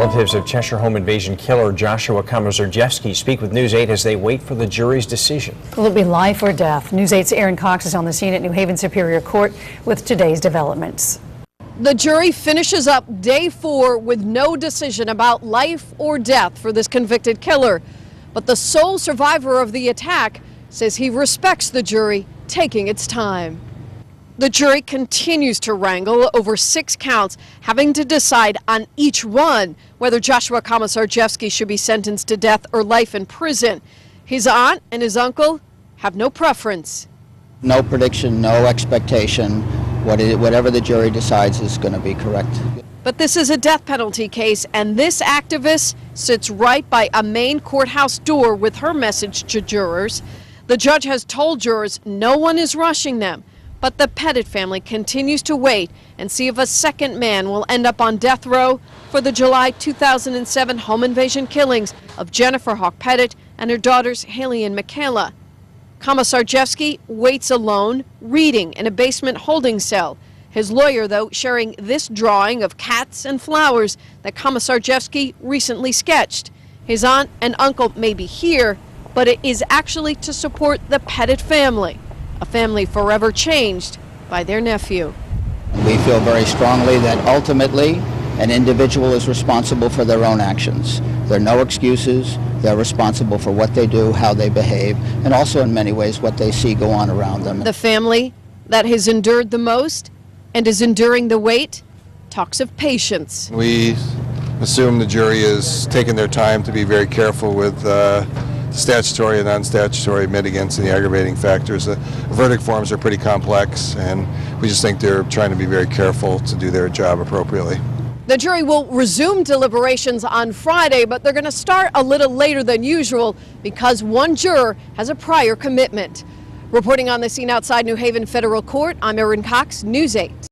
Relatives of Cheshire home invasion killer Joshua Komazarjevsky speak with News 8 as they wait for the jury's decision. Will it be life or death? News 8's Aaron Cox is on the scene at New Haven Superior Court with today's developments. The jury finishes up day 4 with no decision about life or death for this convicted killer. But the sole survivor of the attack says he respects the jury taking its time. The jury continues to wrangle over 6 counts, having to decide on each one whether Joshua Komazarjevsky should be sentenced to death or life in prison. His aunt and his uncle have no preference. No prediction, no expectation. Whatever the jury decides is going to be correct. But this is a death penalty case, and this activist sits right by a main courthouse door with her message to jurors. The judge has told jurors no one is rushing them. But the Pettit family continues to wait and see if a second man will end up on death row for the July 2007 home invasion killings of Jennifer Hawk Pettit and her daughters Haley and Michaela. Komazarjevsky waits alone, reading in a basement holding cell. His lawyer, though, sharing this drawing of cats and flowers that Komazarjevsky recently sketched. His aunt and uncle may be here, but it is actually to support the Pettit family. A family forever changed by their nephew. We feel very strongly that ultimately an individual is responsible for their own actions. There are no excuses. They're responsible for what they do, how they behave, and also in many ways what they see go on around them. The family that has endured the most and is enduring the wait talks of patience. We assume the jury is taking their time to be very careful with statutory and non-statutory mitigants and the aggravating factors. The verdict forms are pretty complex, and we just think they're trying to be very careful to do their job appropriately. The jury will resume deliberations on Friday, but they're going to start a little later than usual because one juror has a prior commitment. Reporting on the scene outside New Haven Federal Court, I'm Aaron Cox, News 8.